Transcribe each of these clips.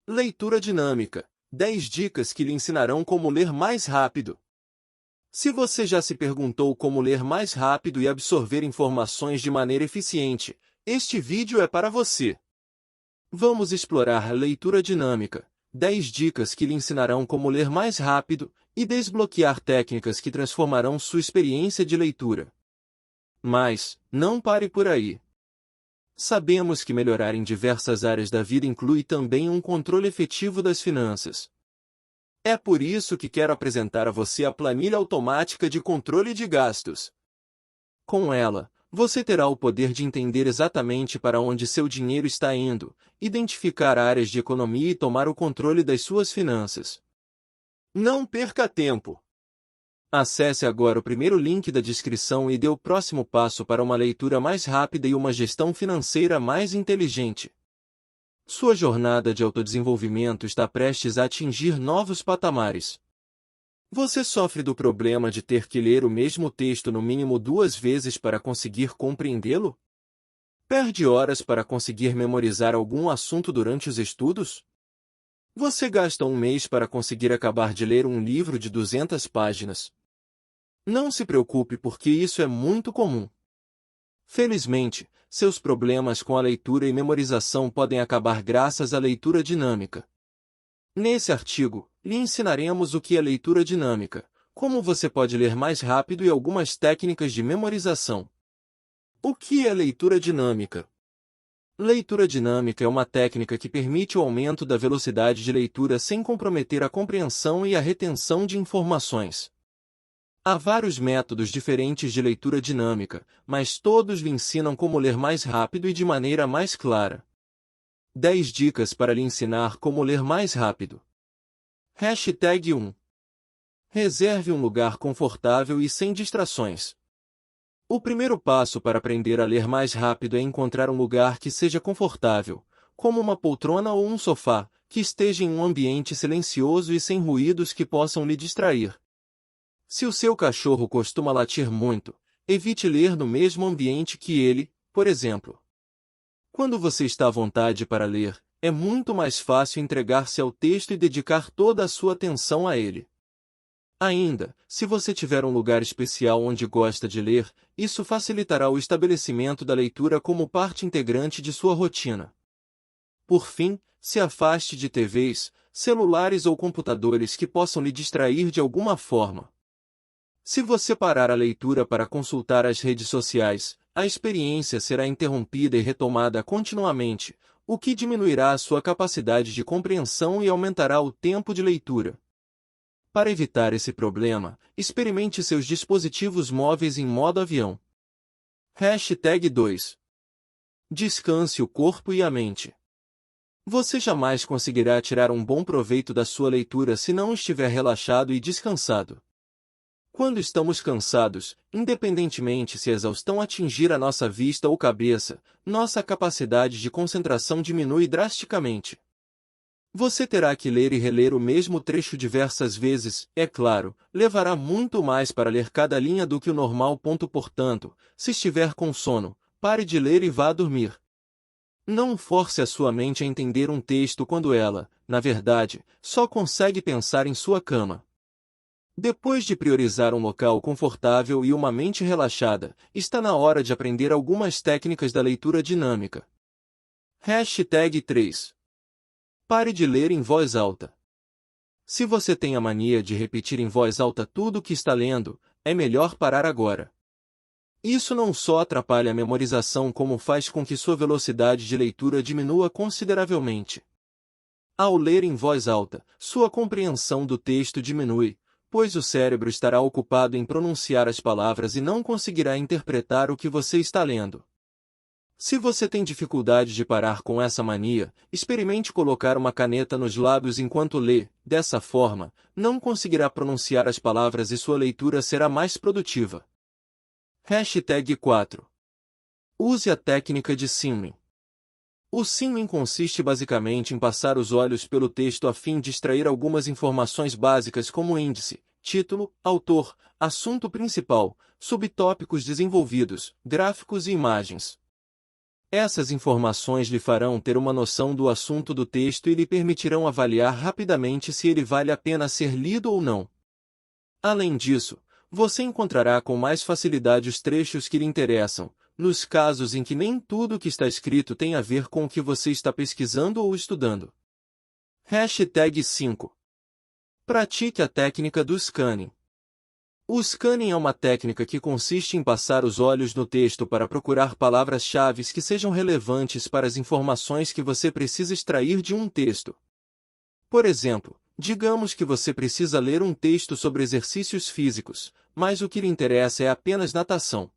Leitura dinâmica. 10 dicas que lhe ensinarão como ler mais rápido. Se você já se perguntou como ler mais rápido e absorver informações de maneira eficiente, este vídeo é para você. Vamos explorar a leitura dinâmica. 10 dicas que lhe ensinarão como ler mais rápido e desbloquear técnicas que transformarão sua experiência de leitura. Mas, não pare por aí. Sabemos que melhorar em diversas áreas da vida inclui também um controle efetivo das finanças. É por isso que quero apresentar a você a planilha automática de controle de gastos. Com ela, você terá o poder de entender exatamente para onde seu dinheiro está indo, identificar áreas de economia e tomar o controle das suas finanças. Não perca tempo! Acesse agora o primeiro link da descrição e dê o próximo passo para uma leitura mais rápida e uma gestão financeira mais inteligente. Sua jornada de autodesenvolvimento está prestes a atingir novos patamares. Você sofre do problema de ter que ler o mesmo texto no mínimo 2 vezes para conseguir compreendê-lo? Perde horas para conseguir memorizar algum assunto durante os estudos? Você gasta um mês para conseguir acabar de ler um livro de 200 páginas. Não se preocupe porque isso é muito comum. Felizmente, seus problemas com a leitura e memorização podem acabar graças à leitura dinâmica. Nesse artigo, lhe ensinaremos o que é leitura dinâmica, como você pode ler mais rápido e algumas técnicas de memorização. O que é leitura dinâmica? Leitura dinâmica é uma técnica que permite o aumento da velocidade de leitura sem comprometer a compreensão e a retenção de informações. Há vários métodos diferentes de leitura dinâmica, mas todos lhe ensinam como ler mais rápido e de maneira mais clara. 10 dicas para lhe ensinar como ler mais rápido. Hashtag 1. Reserve um lugar confortável e sem distrações. O primeiro passo para aprender a ler mais rápido é encontrar um lugar que seja confortável, como uma poltrona ou um sofá, que esteja em um ambiente silencioso e sem ruídos que possam lhe distrair. Se o seu cachorro costuma latir muito, evite ler no mesmo ambiente que ele, por exemplo. Quando você está à vontade para ler, é muito mais fácil entregar-se ao texto e dedicar toda a sua atenção a ele. Ainda, se você tiver um lugar especial onde gosta de ler, isso facilitará o estabelecimento da leitura como parte integrante de sua rotina. Por fim, se afaste de TVs, celulares ou computadores que possam lhe distrair de alguma forma. Se você parar a leitura para consultar as redes sociais, a experiência será interrompida e retomada continuamente, o que diminuirá a sua capacidade de compreensão e aumentará o tempo de leitura. Para evitar esse problema, experimente seus dispositivos móveis em modo avião. Hashtag 2. Descanse o corpo e a mente. Você jamais conseguirá tirar um bom proveito da sua leitura se não estiver relaxado e descansado. Quando estamos cansados, independentemente se a exaustão atingir a nossa vista ou cabeça, nossa capacidade de concentração diminui drasticamente. Você terá que ler e reler o mesmo trecho diversas vezes, é claro, levará muito mais para ler cada linha do que o normal. Portanto, se estiver com sono, pare de ler e vá dormir. Não force a sua mente a entender um texto quando ela, na verdade, só consegue pensar em sua cama. Depois de priorizar um local confortável e uma mente relaxada, está na hora de aprender algumas técnicas da leitura dinâmica. Hashtag 3. Pare de ler em voz alta. Se você tem a mania de repetir em voz alta tudo o que está lendo, é melhor parar agora. Isso não só atrapalha a memorização como faz com que sua velocidade de leitura diminua consideravelmente. Ao ler em voz alta, sua compreensão do texto diminui, pois o cérebro estará ocupado em pronunciar as palavras e não conseguirá interpretar o que você está lendo. Se você tem dificuldade de parar com essa mania, experimente colocar uma caneta nos lábios enquanto lê. Dessa forma, não conseguirá pronunciar as palavras e sua leitura será mais produtiva. Hashtag 4. Use a técnica de Simming. O Simming consiste basicamente em passar os olhos pelo texto a fim de extrair algumas informações básicas como índice, título, autor, assunto principal, subtópicos desenvolvidos, gráficos e imagens. Essas informações lhe farão ter uma noção do assunto do texto e lhe permitirão avaliar rapidamente se ele vale a pena ser lido ou não. Além disso, você encontrará com mais facilidade os trechos que lhe interessam, nos casos em que nem tudo o que está escrito tem a ver com o que você está pesquisando ou estudando. Hashtag 5. Pratique a técnica do scanning. O scanning é uma técnica que consiste em passar os olhos no texto para procurar palavras-chave que sejam relevantes para as informações que você precisa extrair de um texto. Por exemplo, digamos que você precisa ler um texto sobre exercícios físicos, mas o que lhe interessa é apenas natação.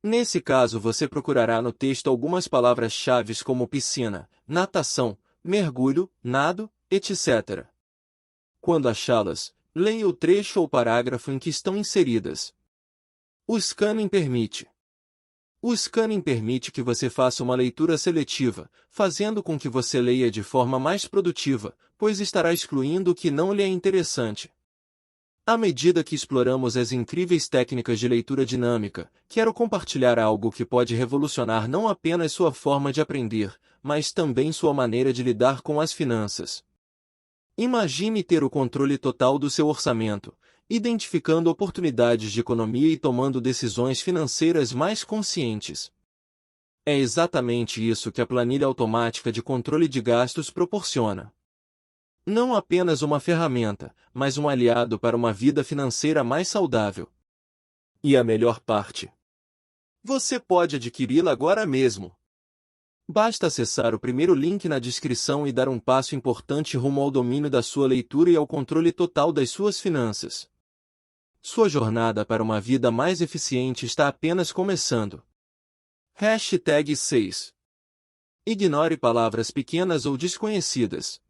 Nesse caso, você procurará no texto algumas palavras-chave como piscina, natação, mergulho, nado, etc. Quando achá-las, leia o trecho ou parágrafo em que estão inseridas. O scanning permite. O scanning permite que você faça uma leitura seletiva, fazendo com que você leia de forma mais produtiva, pois estará excluindo o que não lhe é interessante. À medida que exploramos as incríveis técnicas de leitura dinâmica, quero compartilhar algo que pode revolucionar não apenas sua forma de aprender, mas também sua maneira de lidar com as finanças. Imagine ter o controle total do seu orçamento, identificando oportunidades de economia e tomando decisões financeiras mais conscientes. É exatamente isso que a planilha automática de controle de gastos proporciona. Não apenas uma ferramenta, mas um aliado para uma vida financeira mais saudável. E a melhor parte? Você pode adquiri-la agora mesmo. Basta acessar o primeiro link na descrição e dar um passo importante rumo ao domínio da sua leitura e ao controle total das suas finanças. Sua jornada para uma vida mais eficiente está apenas começando. Hashtag 6. Ignore palavras pequenas ou desconhecidas.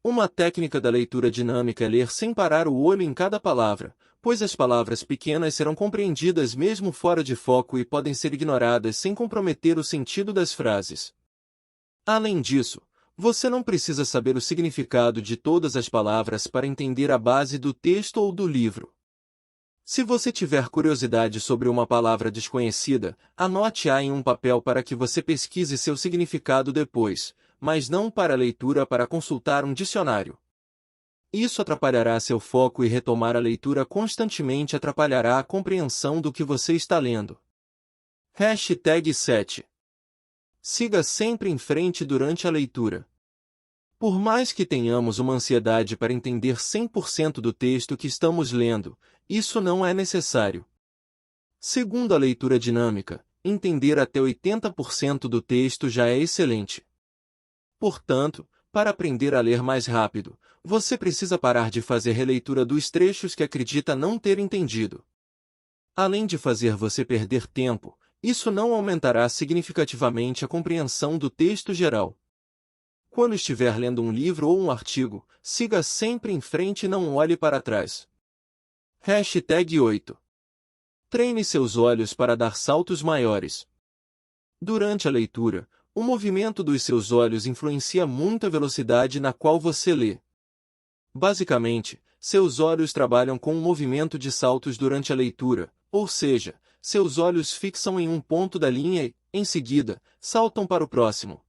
Uma técnica da leitura dinâmica é ler sem parar o olho em cada palavra, pois as palavras pequenas serão compreendidas mesmo fora de foco e podem ser ignoradas sem comprometer o sentido das frases. Além disso, você não precisa saber o significado de todas as palavras para entender a base do texto ou do livro. Se você tiver curiosidade sobre uma palavra desconhecida, anote-a em um papel para que você pesquise seu significado depois, mas não para a leitura para consultar um dicionário. Isso atrapalhará seu foco e retomar a leitura constantemente atrapalhará a compreensão do que você está lendo. Hashtag 7. Siga sempre em frente durante a leitura. Por mais que tenhamos uma ansiedade para entender 100% do texto que estamos lendo, isso não é necessário. Segundo a leitura dinâmica, entender até 80% do texto já é excelente. Portanto, para aprender a ler mais rápido, você precisa parar de fazer releitura dos trechos que acredita não ter entendido. Além de fazer você perder tempo, isso não aumentará significativamente a compreensão do texto geral. Quando estiver lendo um livro ou um artigo, siga sempre em frente e não olhe para trás. Hashtag 8. Treine seus olhos para dar saltos maiores. Durante a leitura, o movimento dos seus olhos influencia muito a velocidade na qual você lê. Basicamente, seus olhos trabalham com um movimento de saltos durante a leitura, ou seja, seus olhos fixam em um ponto da linha e, em seguida, saltam para o próximo.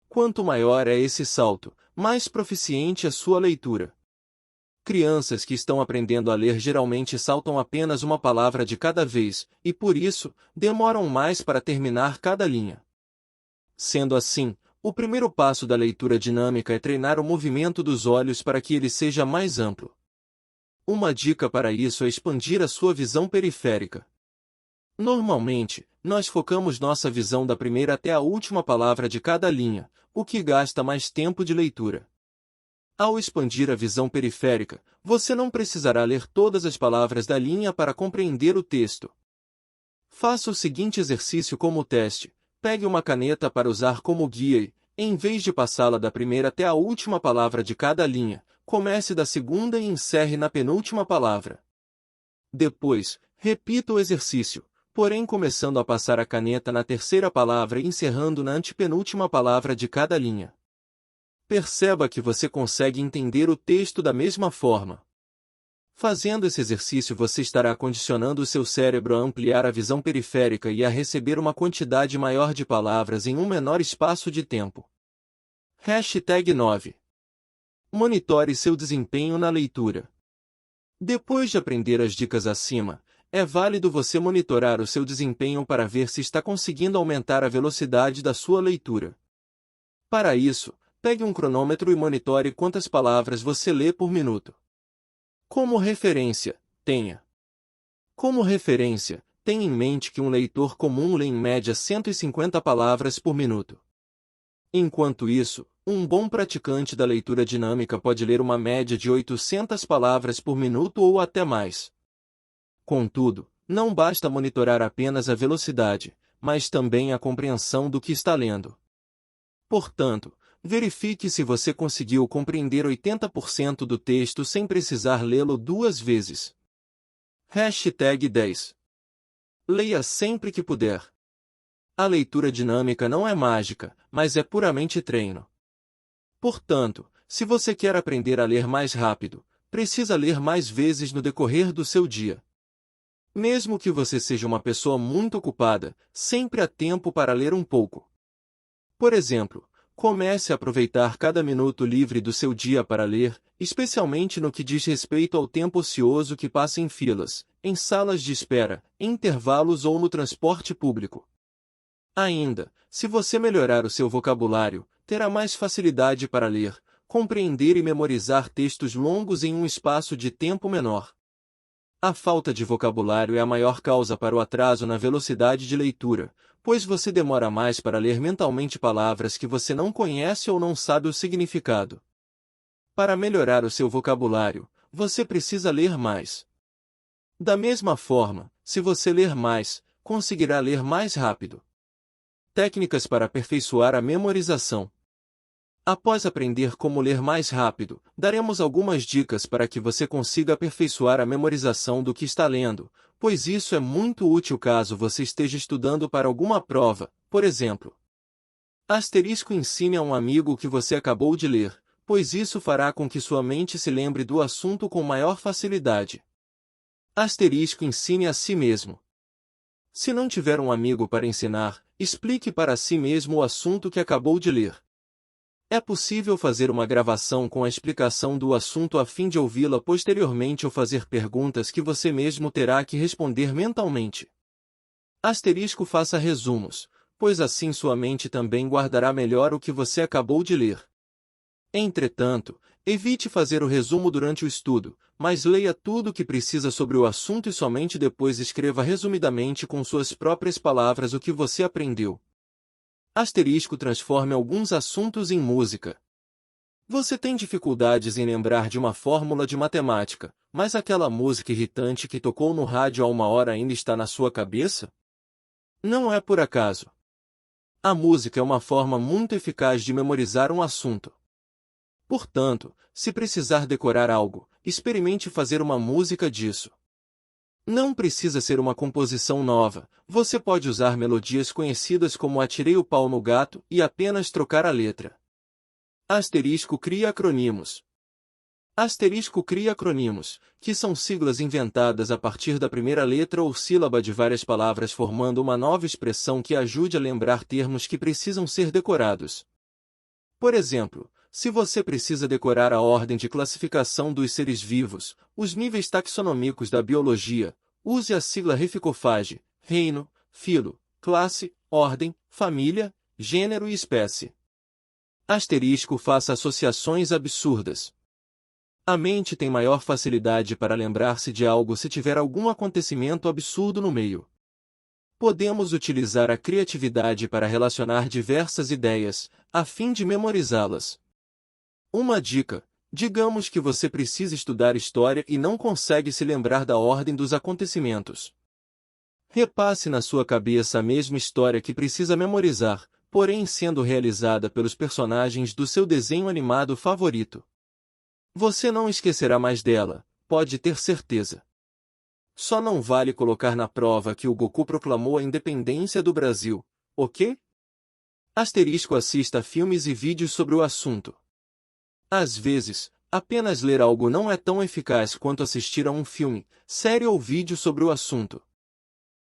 Quanto maior é esse salto, mais proficiente é sua leitura. Crianças que estão aprendendo a ler geralmente saltam apenas uma palavra de cada vez, e por isso, demoram mais para terminar cada linha. Sendo assim, o primeiro passo da leitura dinâmica é treinar o movimento dos olhos para que ele seja mais amplo. Uma dica para isso é expandir a sua visão periférica. Normalmente, nós focamos nossa visão da primeira até a última palavra de cada linha, o que gasta mais tempo de leitura. Ao expandir a visão periférica, você não precisará ler todas as palavras da linha para compreender o texto. Faça o seguinte exercício como teste. Pegue uma caneta para usar como guia e, em vez de passá-la da primeira até a última palavra de cada linha, comece da segunda e encerre na penúltima palavra. Depois, repita o exercício, porém começando a passar a caneta na terceira palavra e encerrando na antepenúltima palavra de cada linha. Perceba que você consegue entender o texto da mesma forma. Fazendo esse exercício você estará condicionando o seu cérebro a ampliar a visão periférica e a receber uma quantidade maior de palavras em um menor espaço de tempo. Hashtag 9. Monitore seu desempenho na leitura. Depois de aprender as dicas acima, é válido você monitorar o seu desempenho para ver se está conseguindo aumentar a velocidade da sua leitura. Para isso, pegue um cronômetro e monitore quantas palavras você lê por minuto. Como referência, tenha em mente que um leitor comum lê em média 150 palavras por minuto. Enquanto isso, um bom praticante da leitura dinâmica pode ler uma média de 800 palavras por minuto ou até mais. Contudo, não basta monitorar apenas a velocidade, mas também a compreensão do que está lendo. Portanto, verifique se você conseguiu compreender 80% do texto sem precisar lê-lo 2 vezes. Hashtag 10. Leia sempre que puder. A leitura dinâmica não é mágica, mas é puramente treino. Portanto, se você quer aprender a ler mais rápido, precisa ler mais vezes no decorrer do seu dia. Mesmo que você seja uma pessoa muito ocupada, sempre há tempo para ler um pouco. Por exemplo, comece a aproveitar cada minuto livre do seu dia para ler, especialmente no que diz respeito ao tempo ocioso que passa em filas, em salas de espera, em intervalos ou no transporte público. Ainda, se você melhorar o seu vocabulário, terá mais facilidade para ler, compreender e memorizar textos longos em um espaço de tempo menor. A falta de vocabulário é a maior causa para o atraso na velocidade de leitura, pois você demora mais para ler mentalmente palavras que você não conhece ou não sabe o significado. Para melhorar o seu vocabulário, você precisa ler mais. Da mesma forma, se você ler mais, conseguirá ler mais rápido. Técnicas para aperfeiçoar a memorização. Após aprender como ler mais rápido, daremos algumas dicas para que você consiga aperfeiçoar a memorização do que está lendo, pois isso é muito útil caso você esteja estudando para alguma prova, por exemplo. Ensine a um amigo o que você acabou de ler, pois isso fará com que sua mente se lembre do assunto com maior facilidade. Ensine a si mesmo. Se não tiver um amigo para ensinar, explique para si mesmo o assunto que acabou de ler. É possível fazer uma gravação com a explicação do assunto a fim de ouvi-la posteriormente ou fazer perguntas que você mesmo terá que responder mentalmente. Faça resumos, pois assim sua mente também guardará melhor o que você acabou de ler. Entretanto, evite fazer o resumo durante o estudo, mas leia tudo o que precisa sobre o assunto e somente depois escreva resumidamente com suas próprias palavras o que você aprendeu. Transforme alguns assuntos em música. Você tem dificuldades em lembrar de uma fórmula de matemática, mas aquela música irritante que tocou no rádio há 1 hora ainda está na sua cabeça? Não é por acaso. A música é uma forma muito eficaz de memorizar um assunto. Portanto, se precisar decorar algo, experimente fazer uma música disso. Não precisa ser uma composição nova, você pode usar melodias conhecidas como Atirei o Pau no Gato e apenas trocar a letra. Cria acronimos. Cria acronimos, que são siglas inventadas a partir da primeira letra ou sílaba de várias palavras formando uma nova expressão que ajude a lembrar termos que precisam ser decorados. Por exemplo, se você precisa decorar a ordem de classificação dos seres vivos, os níveis taxonômicos da biologia, use a sigla REFICOFAGE, reino, filo, classe, ordem, família, gênero e espécie. Faça associações absurdas. A mente tem maior facilidade para lembrar-se de algo se tiver algum acontecimento absurdo no meio. Podemos utilizar a criatividade para relacionar diversas ideias, a fim de memorizá-las. Uma dica: digamos que você precisa estudar história e não consegue se lembrar da ordem dos acontecimentos. Repasse na sua cabeça a mesma história que precisa memorizar, porém sendo realizada pelos personagens do seu desenho animado favorito. Você não esquecerá mais dela, pode ter certeza. Só não vale colocar na prova que o Goku proclamou a independência do Brasil, ok? Assista filmes e vídeos sobre o assunto. Às vezes, Apenas ler algo não é tão eficaz quanto assistir a um filme, série ou vídeo sobre o assunto.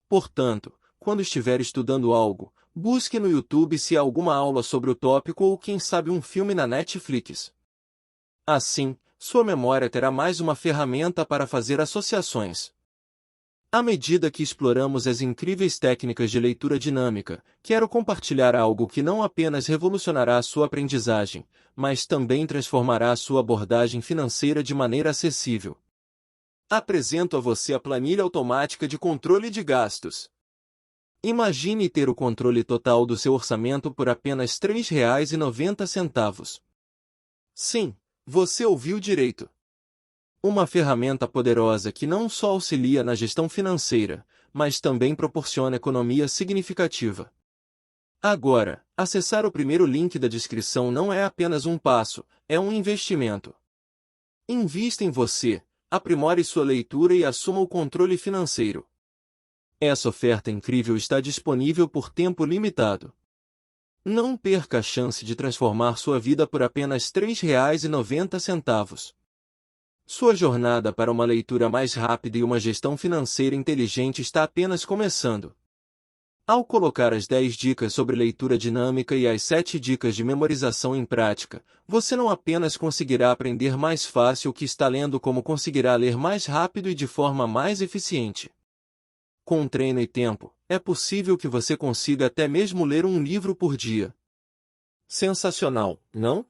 Portanto, quando estiver estudando algo, busque no YouTube se há alguma aula sobre o tópico ou quem sabe um filme na Netflix. Assim, sua memória terá mais uma ferramenta para fazer associações. À medida que exploramos as incríveis técnicas de leitura dinâmica, quero compartilhar algo que não apenas revolucionará a sua aprendizagem, mas também transformará a sua abordagem financeira de maneira acessível. Apresento a você a planilha automática de controle de gastos. Imagine ter o controle total do seu orçamento por apenas R$ 3,90. Sim, você ouviu direito. Uma ferramenta poderosa que não só auxilia na gestão financeira, mas também proporciona economia significativa. Agora, acessar o primeiro link da descrição não é apenas um passo, é um investimento. Invista em você, aprimore sua leitura e assuma o controle financeiro. Essa oferta incrível está disponível por tempo limitado. Não perca a chance de transformar sua vida por apenas R$ 3,90. Sua jornada para uma leitura mais rápida e uma gestão financeira inteligente está apenas começando. Ao colocar as 10 dicas sobre leitura dinâmica e as 7 dicas de memorização em prática, você não apenas conseguirá aprender mais fácil o que está lendo, como conseguirá ler mais rápido e de forma mais eficiente. Com treino e tempo, é possível que você consiga até mesmo ler um livro por dia. Sensacional, não?